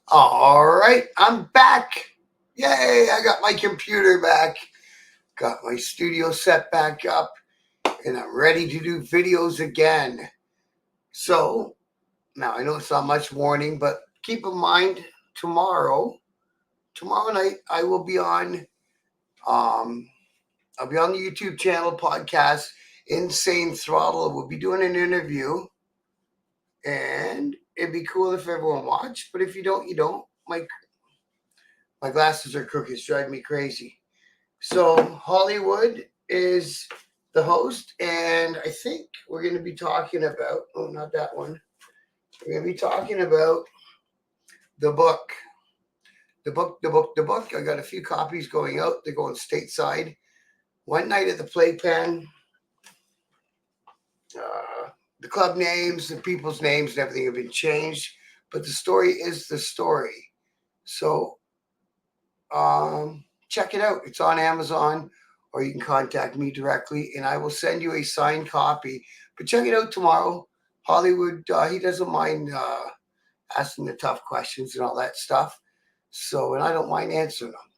All right, I'm back. Yay, I got my computer back. Got my studio set back up, and I'm ready to do videos again. So, now I know it's not much warning, but keep in mind tomorrow night I will be on um I'll be on the YouTube channel podcast Insane Throttle. We'll be doing an interview, and it'd be cool if everyone watched, but if you don't, you don't. My glasses are crooked, it's driving me crazy. So Hollywood is the host, and I think we're going to be talking about not that one. We're going to be talking about the book, the book. I got a few copies going out. They're going stateside. One night at the Playpen. The club names, the people's names, and everything have been changed, but the story is the story. So check it out. It's on Amazon, or you can contact me directly, and I will send you a signed copy. But check it out tomorrow. Hollywood, he doesn't mind asking the tough questions and all that stuff. So, and I don't mind answering them.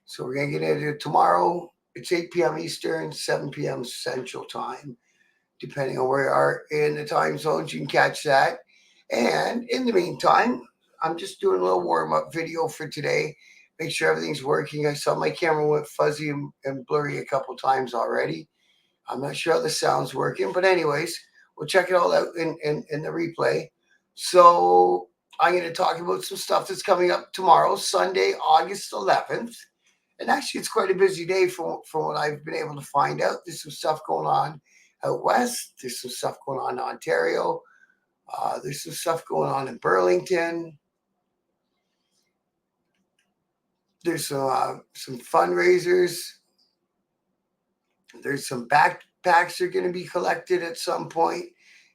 So we're gonna get into it tomorrow. It's 8 p.m. Eastern, 7 p.m. Central Time, depending on where you are in the time zones. You can catch that. And in the meantime, I'm just doing a little warm up video for today. Make sure everything's working. I saw my camera went fuzzy and blurry a couple times already. I'm not sure how the sound's working, but anyways, we'll check it all out in the replay. So I'm going to talk about some stuff that's coming up tomorrow, Sunday, August 11th. And actually, it's quite a busy day from what I've been able to find out. There's some stuff going on out west. There's some stuff going on in Ontario. There's some stuff going on in Burlington. There's some fundraisers. There's some backpacks that are going to be collected at some point,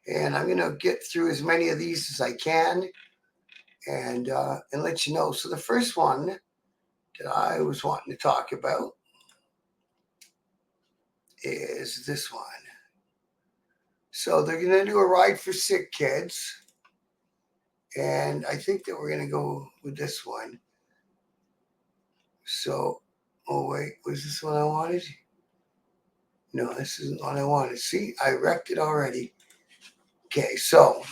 and I'm going to get through as many of these as I can, and let you know. So the first one that I was wanting to talk about is this one. So they're going to do a ride for sick kids, and I think that we're going to go with this one. So, oh wait, was this one I wanted? No, this isn't what I wanted. See, I wrecked it already. Okay, so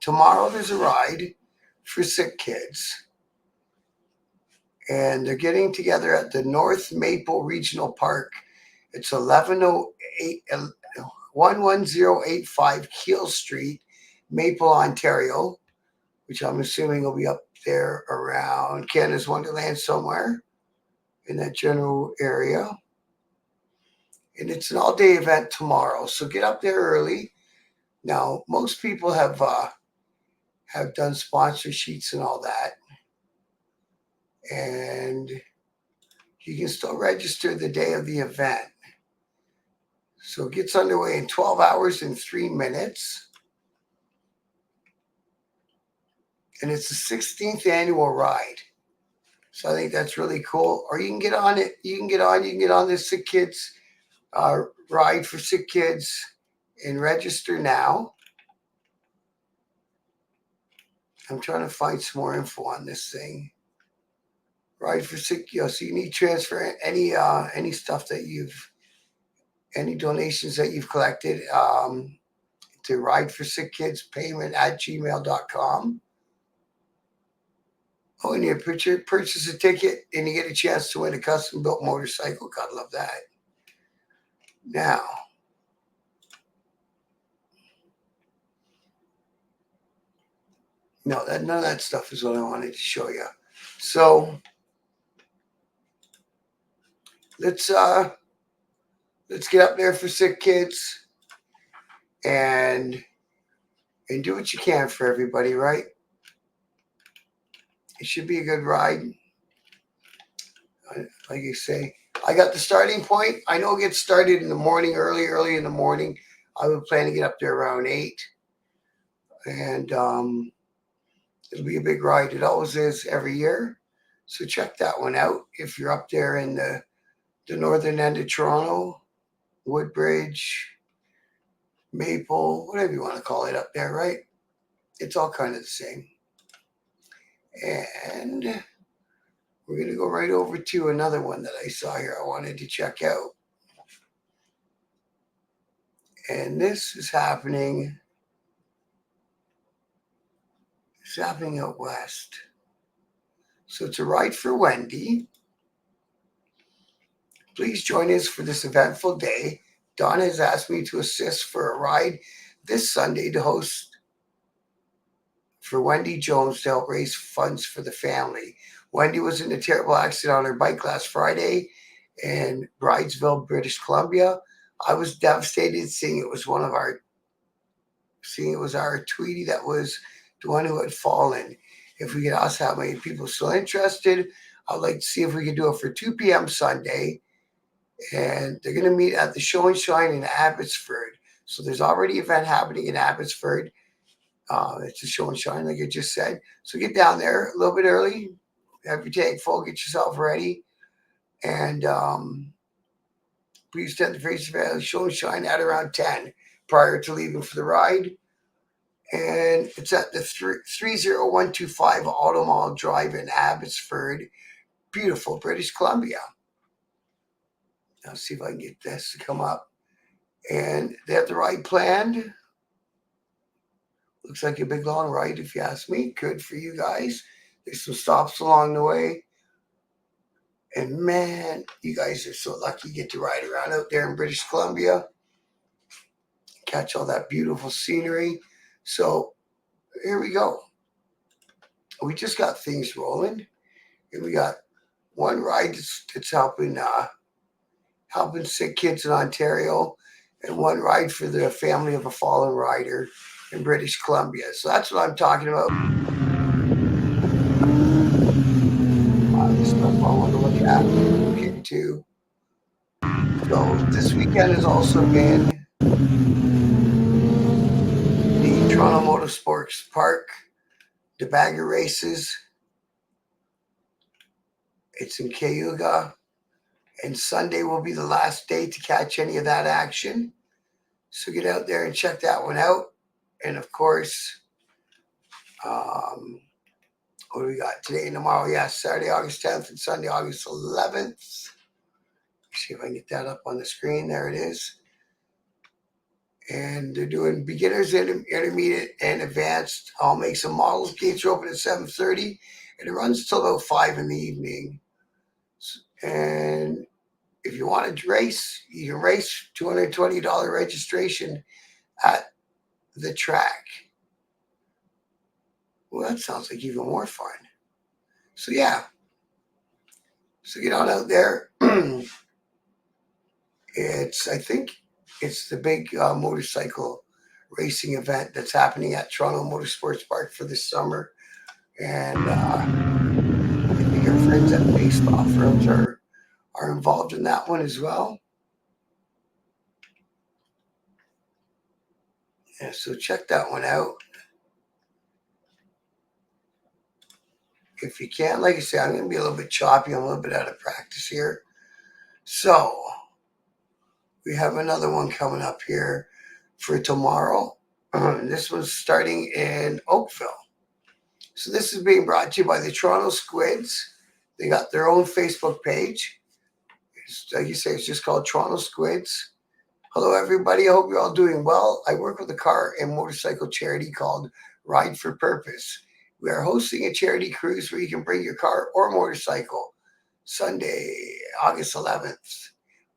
tomorrow there's a ride for sick kids, and they're getting together at the North Maple Regional Park. It's 11085 Keel Street, Maple, Ontario, which I'm assuming will be up there around Canada's Wonderland somewhere in that general area. And it's an all-day event tomorrow, so get up there early. Now, most people have done sponsor sheets and all that, and you can still register the day of the event. So it gets underway in 12 hours and 3 minutes. And it's the 16th annual ride. So I think that's really cool. Or you can get on it. You can get on the Sick Kids ride for sick kids and register now. I'm trying to find some more info on this thing. Ride for sick, so you need transfer any stuff that any donations that you've collected to Ride for Sick Kids payment at gmail.com. Oh, and you purchase a ticket and you get a chance to win a custom built motorcycle. God love that. Now, no, none of that stuff is what I wanted to show you. So let's get up there for sick kids and do what you can for everybody, right? It should be a good ride. Like you say, I got the starting point. I know it gets started in the morning, early in the morning. I would plan to get up there around 8. And it'll be a big ride. It always is every year. So check that one out if you're up there in the northern end of Toronto, Woodbridge, Maple, whatever you want to call it up there, right? It's all kind of the same. And we're going to go right over to another one that I saw here I wanted to check out. And this is happening. It's happening out west. So it's a ride for Wendy. Please join us for this eventful day. Don has asked me to assist for a ride this Sunday to host for Wendy Jones to help raise funds for the family. Wendy was in a terrible accident on her bike last Friday in Bridesville, British Columbia. I was devastated seeing it was our Tweety that was the one who had fallen. If we could ask how many people still interested, I'd like to see if we could do it for 2 p.m. Sunday. And they're going to meet at the Show and Shine in Abbotsford. So there's already an event happening in Abbotsford. It's a Show and Shine, like I just said. So get down there a little bit early. Have your tank full. Get yourself ready. And please attend the Face Valley Show and Shine at around 10 prior to leaving for the ride. And it's at the 30125 Automall Drive in Abbotsford, beautiful British Columbia. Now see if I can get this to come up. And they have the ride planned. Looks like a big long ride, if you ask me. Good for you guys. There's some stops along the way. And man, you guys are so lucky you get to ride around out there in British Columbia. Catch all that beautiful scenery. So here we go. We just got things rolling. And we got one ride that's helping sick kids in Ontario, and one ride for the family of a fallen rider in British Columbia. So that's what I'm talking about. Stuff I want to look at and look into. So this weekend has also been the Toronto Motorsports Park, the Bagger races. It's in Cayuga. And Sunday will be the last day to catch any of that action. So get out there and check that one out. And of course, what do we got today and tomorrow? Yeah, Saturday, August 10th and Sunday, August 11th. See if I can get that up on the screen. There it is. And they're doing beginners, intermediate, and advanced. I'll make some models. Gates are open at 7:30, and it runs till about 5 in the evening. And if you want to race, you can race. $220 registration at the track. Well, that sounds like even more fun. So yeah. So get on out there. I think it's the big motorcycle racing event that's happening at Toronto Motorsports Park for this summer. And I think our friends at Base Off-Roads are involved in that one as well. Yeah, so check that one out. If you can, like I said, I'm going to be a little bit choppy. I'm a little bit out of practice here. So we have another one coming up here for tomorrow. This one's starting in Oakville. So this is being brought to you by the Toronto Squids. They got their own Facebook page. Like you say, it's just called Toronto Squids. Hello, everybody. I hope you're all doing well. I work with a car and motorcycle charity called Ride for Purpose. We are hosting a charity cruise where you can bring your car or motorcycle Sunday, August 11th.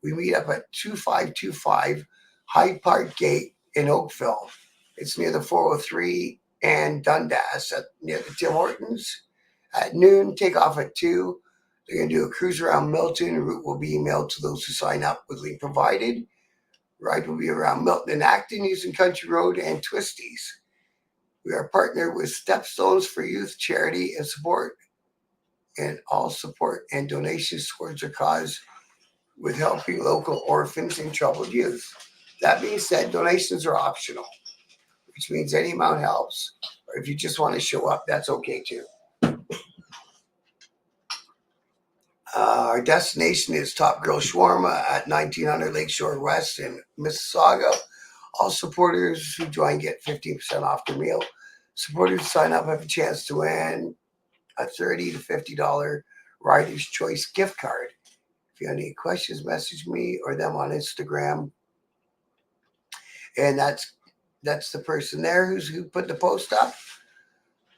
We meet up at 2525 Hyde Park Gate in Oakville. It's near the 403 and Dundas near the Tim Hortons. At noon, take off at 2. They're going to do a cruise around Milton. The route will be emailed to those who sign up with link provided. Ride will be around Milton and Acton using Country Road and Twisties. We are partnered with Stepstones for Youth Charity and support, and all support and donations towards our cause with helping local orphans and troubled youth. That being said, donations are optional, which means any amount helps. Or if you just want to show up, that's okay too. Our destination is Top Girl Shawarma at 1900 Lakeshore West in Mississauga. All supporters who join get 15% off their meal. Supporters sign up have a chance to win a $30 to $50 Rider's Choice gift card. If you have any questions, message me or them on Instagram. And that's the person there who put the post up.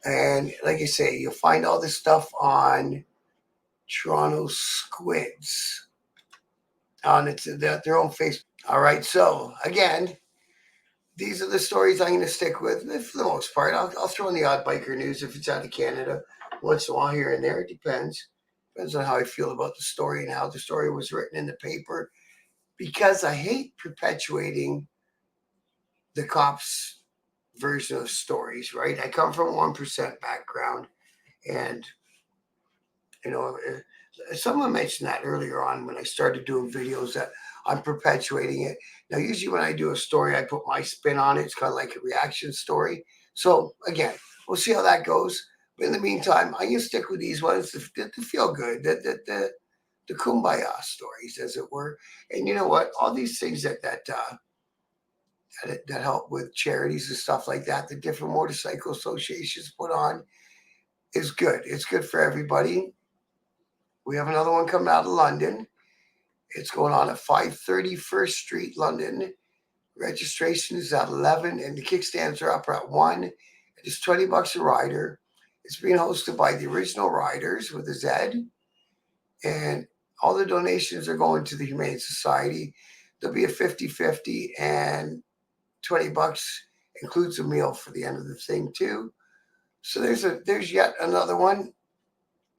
And like I say, you'll find all this stuff on Toronto Squids on their own Facebook. All right, so again, these are the stories I'm going to stick with for the most part. I'll throw in the odd biker news if it's out of Canada once in a while here and there. It depends. Depends on how I feel about the story and how the story was written in the paper. Because I hate perpetuating the cops' version of stories, right? I come from 1% background, and you know, someone mentioned that earlier on when I started doing videos that I'm perpetuating it. Now, usually when I do a story, I put my spin on it. It's kind of like a reaction story. So again, we'll see how that goes. But in the meantime, I'm gonna stick with these ones to feel good, the kumbaya stories, as it were. And you know what? All these things that help with charities and stuff like that, the different motorcycle associations put on, is good. It's good for everybody. We have another one coming out of London. It's going on at 530 First Street, London. Registration is at 11 and the kickstands are up at 1. It's $20 a rider. It's being hosted by the original riders with a Z. And all the donations are going to the Humane Society. There'll be a 50-50 and $20 includes a meal for the end of the thing too. So there's yet another one,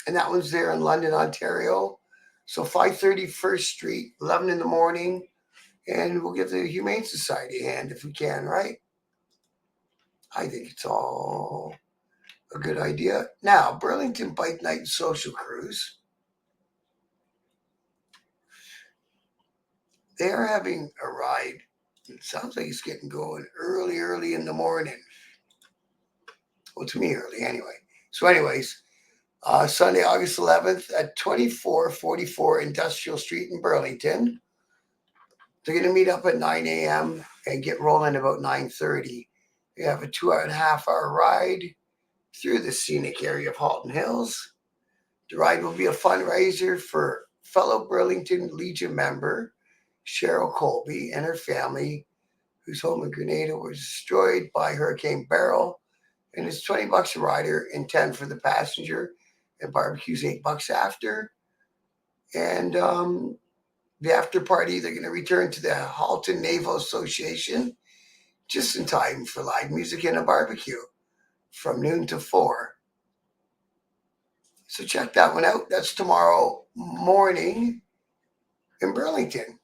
and that one's there in London, Ontario. So 530 First Street, 11 in the morning, and we'll give the Humane Society a hand if we can, right? I think it's all a good idea. Now, Burlington Bike Night and Social Cruise. They are having a ride. It sounds like it's getting going early in the morning. Well, to me, early anyway. So, anyways, Sunday, August 11th at 2444 Industrial Street in Burlington. They're going to meet up at 9 a.m. and get rolling about 9:30. They have a 2.5 hour ride through the scenic area of Halton Hills. The ride will be a fundraiser for fellow Burlington Legion member Cheryl Colby and her family, whose home in Grenada was destroyed by Hurricane Beryl. And it's $20 a rider and 10 for the passenger. And barbecue's $8 after. And the after party, they're going to return to the Halton Naval Association just in time for live music and a barbecue from noon to 4. So check that one out. That's tomorrow morning in Burlington.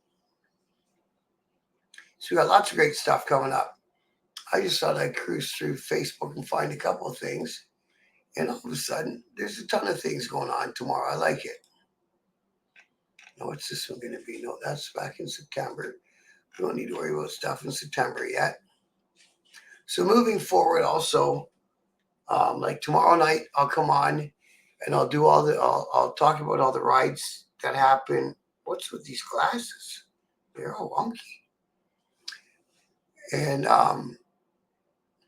So we got lots of great stuff coming up. I just thought I'd cruise through Facebook and find a couple of things. And all of a sudden, there's a ton of things going on tomorrow. I like it. Now, what's this one going to be? No, that's back in September. We don't need to worry about stuff in September yet. So moving forward, also, like tomorrow night, I'll come on and I'll do I'll talk about all the rides that happen. What's with these glasses? They're all wonky. And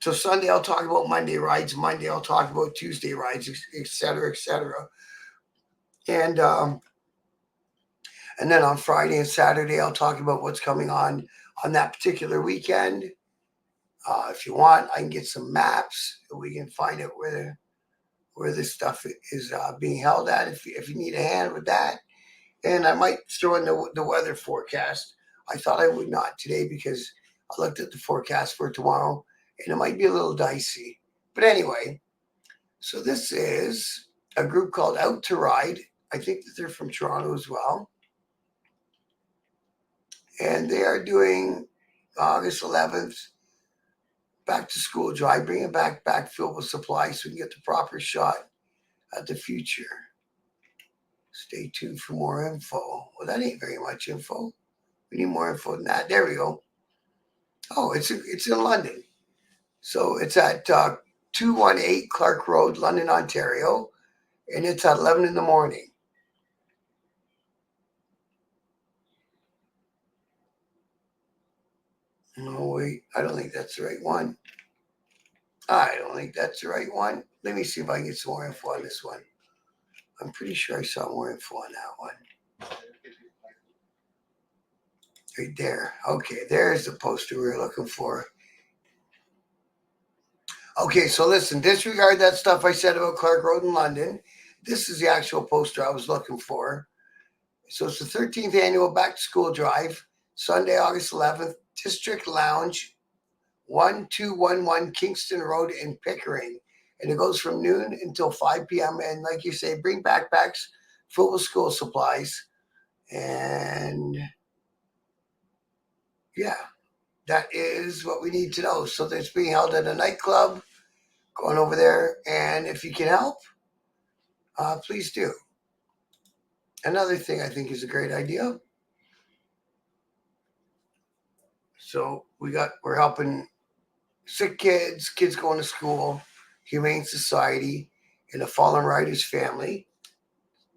so Sunday, I'll talk about Monday rides. Monday, I'll talk about Tuesday rides, et cetera, et cetera. And then on Friday and Saturday, I'll talk about what's coming on that particular weekend. If you want, I can get some maps. We can find out where this stuff is being held at. If you need a hand with that, and I might throw in the weather forecast. I thought I would not today because I looked at the forecast for tomorrow, and it might be a little dicey. But anyway, so this is a group called Out to Ride. I think that they're from Toronto as well. And they are doing August 11th back to school drive. Bring a backpack filled with supplies so we can get the proper shot at the future. Stay tuned for more info. Well, that ain't very much info. We need more info than that. There we go. Oh, it's in London. So it's at 218 Clark Road, London, Ontario. And it's at 11 in the morning. No, wait. I don't think that's the right one. I don't think that's the right one. Let me see if I can get some more info on this one. I'm pretty sure I saw more info on that one. Right there. Okay, there's the poster we were looking for. Okay, so listen, disregard that stuff I said about Clark Road in London. This is the actual poster I was looking for. So it's the 13th annual back to school drive, Sunday, August 11th, District Lounge, 1211 Kingston Road in Pickering. And it goes from noon until 5 p.m. And like you say, bring backpacks full of school supplies. And yeah, that is what we need to know. So it's being held at a nightclub. Going over there. And if you can help, please do. Another thing I think is a great idea. So we're helping sick kids, kids going to school, Humane Society, and a fallen writer's family.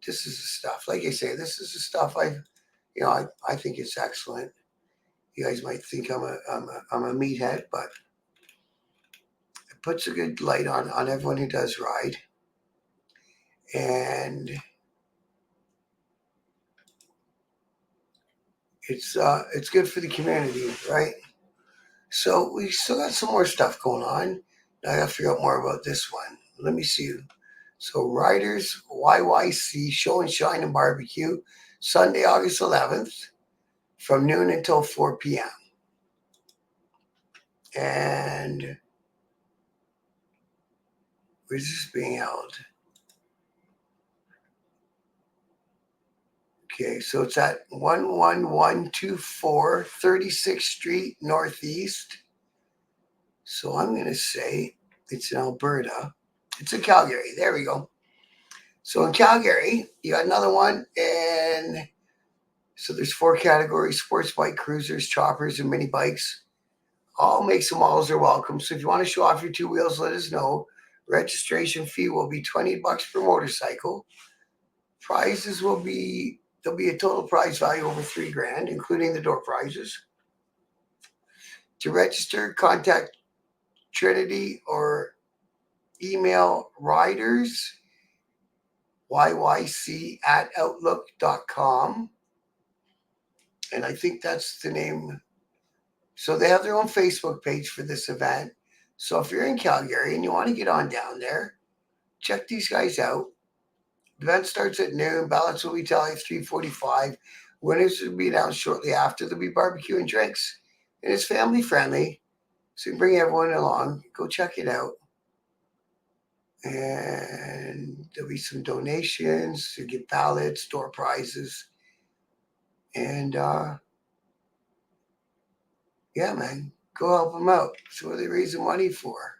This is the stuff. Like I say, this is the stuff I think it's excellent. You guys might think I'm a meathead, but it puts a good light on everyone who does ride, and it's good for the community, right? So we still got some more stuff going on. Now I got to figure out more about this one. Let me see. So Riders YYC Show and Shine and Barbecue, Sunday, August 11th, from noon until 4 p.m. And where's this being held? Okay, so it's at 11124 36th Street Northeast. So I'm going to say it's in Alberta. It's in Calgary. There we go. So in Calgary, you got another one. And so there's 4 categories: sports bike, cruisers, choppers, and mini bikes. All makes and models are welcome. So if you want to show off your 2 wheels, let us know. Registration fee will be $20 per motorcycle. Prizes there'll be a total prize value over $3,000, including the door prizes. To register, contact Trinity or email riders yyc@outlook.com. And I think that's the name. So they have their own Facebook page for this event. So if you're in Calgary and you want to get on down there, check these guys out. The event starts at noon. Ballots will be tallied at 3:45. Winners will be announced shortly after. There'll be barbecue and drinks. And it's family friendly. So you can bring everyone along. Go check it out. And there'll be some donations. You get ballots, door prizes. And yeah, man, go help them out. So what are they raising money for?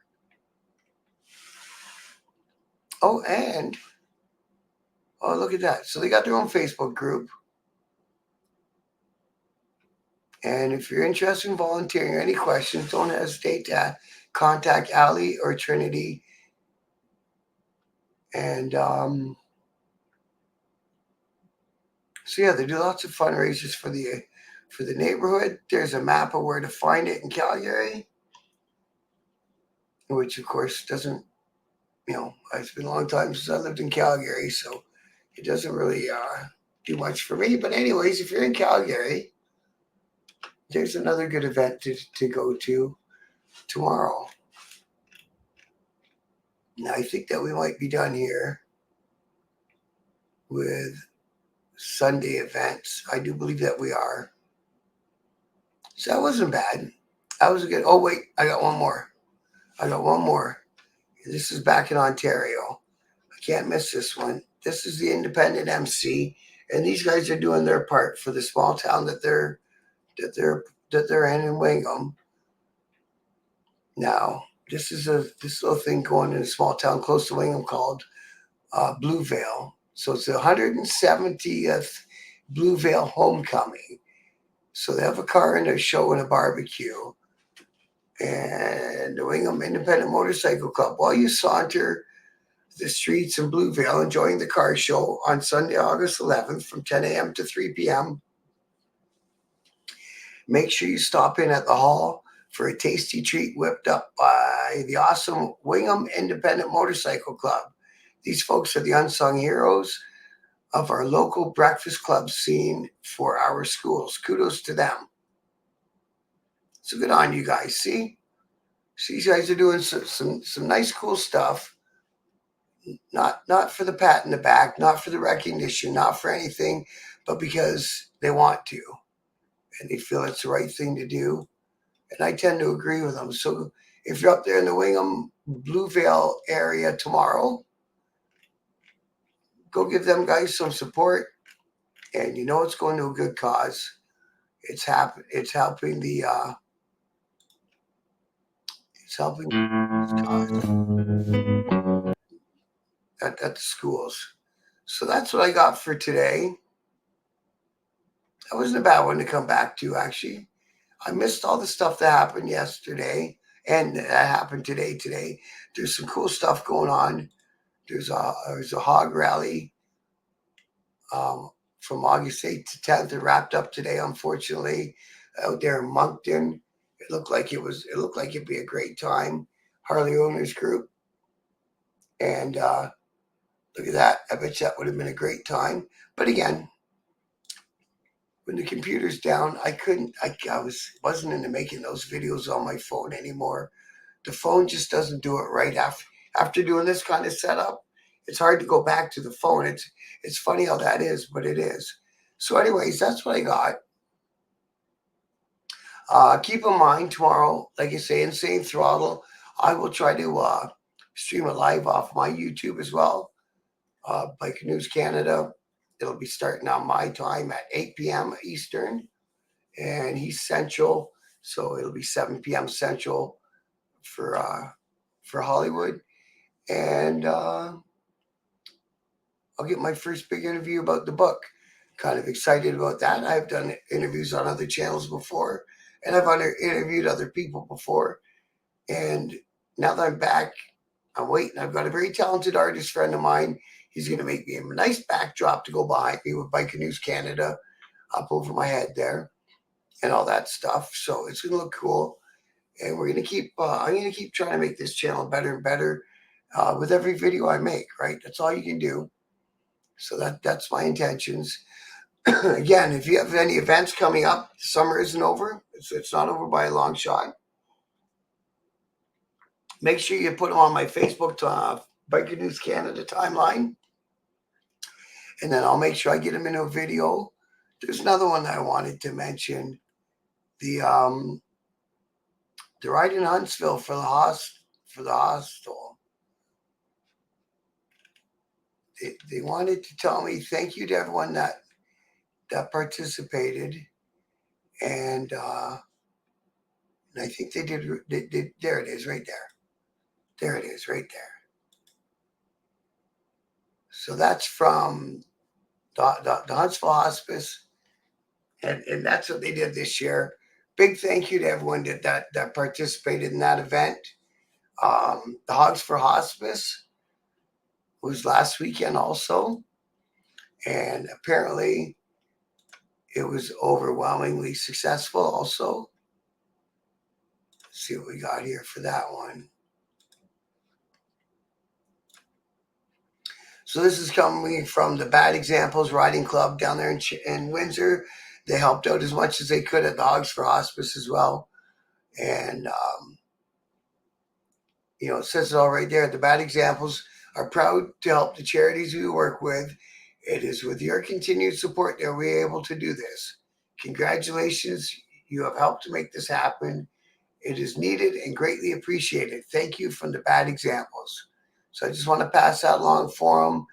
Oh, and look at that. So they got their own Facebook group. And if you're interested in volunteering or any questions, don't hesitate to contact Ali or Trinity. And so yeah, they do lots of fundraisers for the neighborhood. There's a map of where to find it in Calgary, which of course doesn't, it's been a long time since I lived in Calgary, so it doesn't really do much for me. But anyways, if you're in Calgary, there's another good event to go to tomorrow. Now I think that we might be done here with Sunday events. I do believe that we are. So that wasn't bad. That was a good. Oh wait, I got one more. This is back in Ontario. I can't miss this one. This is the Independent MC, and these guys are doing their part for the small town that they're in Wingham. Now, this little thing going in a small town close to Wingham called Blue Vale. So it's the 170th Blue Vale homecoming. So they have a car and a show and a barbecue. And the Wingham Independent Motorcycle Club, while you saunter the streets in Blue Vale enjoying the car show on Sunday, August 11th from 10 a.m. to 3 p.m., make sure you stop in at the hall for a tasty treat whipped up by by the awesome Wingham Independent Motorcycle Club. These folks are the unsung heroes of our local breakfast club scene for our schools. Kudos to them. So good on you guys. See, you guys are doing some nice, cool stuff. Not for the pat in the back, not for the recognition, not for anything, but because they want to and they feel it's the right thing to do. And I tend to agree with them. So if you're up there in the Wingham Blue Vale area tomorrow, go give them guys some support. And you know it's going to a good cause. It's helping the it's helping at the schools. So that's what I got for today. That wasn't a bad one to come back to, actually. I missed all the stuff that happened yesterday and that happened today. There's some cool stuff going on. There's a hog rally from August 8th to 10th. It wrapped up today, unfortunately, out there in Moncton. It looked like it'd be a great time. Harley Owners Group. And look at that. I bet you that would have been a great time. But again, when the computer's down, wasn't into making those videos on my phone anymore. The phone just doesn't do it right after doing this kind of setup. It's hard to go back to the phone. It's funny how that is, but it is. So anyways, that's what I got. Keep in mind tomorrow, like I say, Insane Throttle, I will try to stream it live off my YouTube as well. Bike News Canada. It'll be starting on my time at 8 p.m. Eastern, and he's Central, so it'll be 7 p.m. Central for Hollywood. And I'll get my first big interview about the book. Kind of excited about that. I've done interviews on other channels before, and I've interviewed other people before. And now that I'm back, I'm waiting. I've got a very talented artist friend of mine. He's going to make me a nice backdrop to go behind me with Bike News Canada up over my head there and all that stuff. So it's going to look cool. And we're going to keep, I'm going to keep trying to make this channel better and better with every video I make, right? That's all you can do. So that's my intentions. Again, if you have any events coming up, summer isn't over. It's not over by a long shot. Make sure you put them on my Facebook Biker News Canada timeline. And then I'll make sure I get them in a video. There's another one that I wanted to mention. The ride in Huntsville for the hostel. They wanted to tell me thank you to everyone that participated. And I think they did. There it is right there. There it is right there. So that's from the Huntsville Hospice. And that's what they did this year. Big thank you to everyone that participated in that event. The Hogs for Hospice was last weekend also. And apparently it was overwhelmingly successful also. Let's see what we got here for that one. So this is coming from the Bad Examples Riding Club down there in Windsor. They helped out as much as they could at the Hogs for Hospice as well. And, it says it all right there. The Bad Examples are proud to help the charities we work with. It is with your continued support that we're able to do this. Congratulations. You have helped to make this happen. It is needed and greatly appreciated. Thank you from the Bad Examples. So I just want to pass that along for them.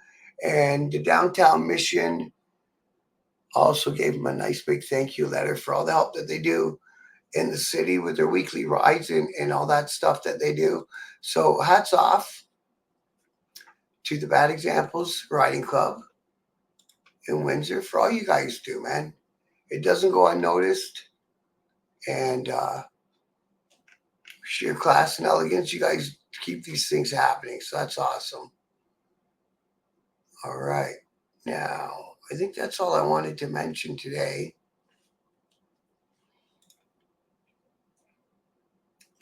And the Downtown Mission also gave them a nice big thank you letter for all the help that they do in the city with their weekly rides and all that stuff that they do. So hats off to the Bad Examples Riding Club in Windsor for all you guys do, man. It doesn't go unnoticed. And sheer class and elegance, you guys keep these things happening. So that's awesome. All right. Now, I think that's all I wanted to mention today.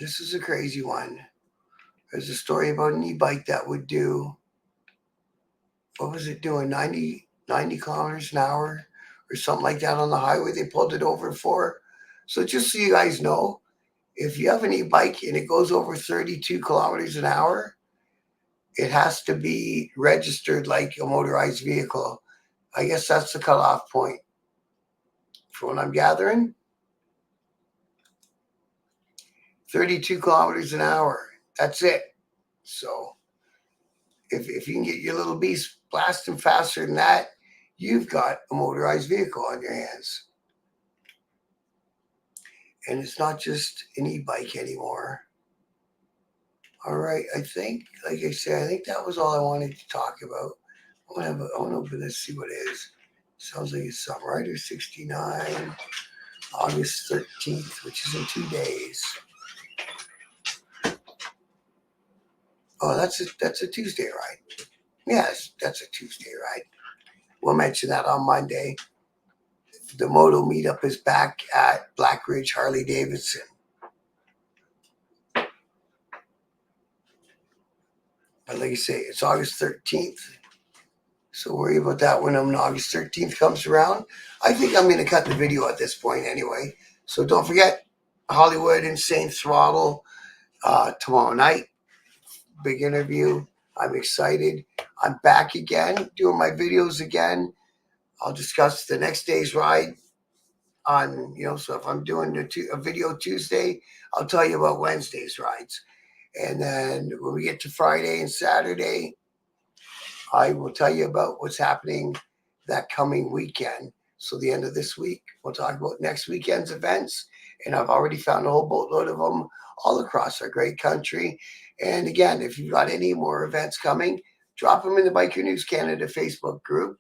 This is a crazy one. There's a story about an e-bike that would do, what was it doing, 90 kilometers an hour or something like that on the highway. They pulled it over for. So just so you guys know, if you have an e-bike and it goes over 32 kilometers an hour, it has to be registered like a motorized vehicle. I guess that's the cutoff point. From what I'm gathering, 32 kilometers an hour. That's it. So if you can get your little beast blasting faster than that, you've got a motorized vehicle on your hands. And it's not just an e-bike anymore. All right, I think, like I said, I think that was all I wanted to talk about. I want to open this, see what it is. Sounds like it's something, Rider 69, August 13th, which is in 2 days. Oh, that's a Tuesday ride. Yes, that's a Tuesday ride. We'll mention that on Monday. The Moto meetup is back at Black Ridge Harley Davidson. But like I say, it's August 13th. So worry about that when August 13th comes around. I think I'm going to cut the video at this point anyway. So don't forget, Hollywood Insane Throttle tomorrow night. Big interview. I'm excited. I'm back again, doing my videos again. I'll discuss the next day's ride on, so if I'm doing a video Tuesday, I'll tell you about Wednesday's rides. And then when we get to Friday and Saturday, I will tell you about what's happening that coming weekend. So the end of this week, we'll talk about next weekend's events. And I've already found a whole boatload of them all across our great country. And again, if you've got any more events coming, drop them in the Biker News Canada Facebook group.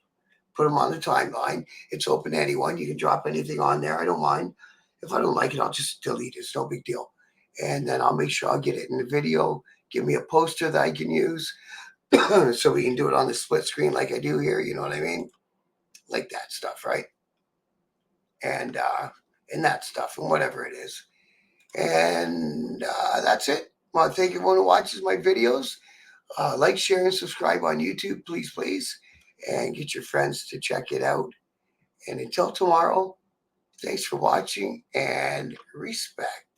Put them on the timeline. It's open to anyone. You can drop anything on there. I don't mind. If I don't like it, I'll just delete it. It's no big deal. And then I'll make sure I'll get it in the video. Give me a poster that I can use so we can do it on the split screen like I do here. You know what I mean? Like that stuff, right? And that stuff and whatever it is. And that's it. Well, thank everyone who watches my videos. Like, share, and subscribe on YouTube, please. And get your friends to check it out. And until tomorrow, thanks for watching and respect.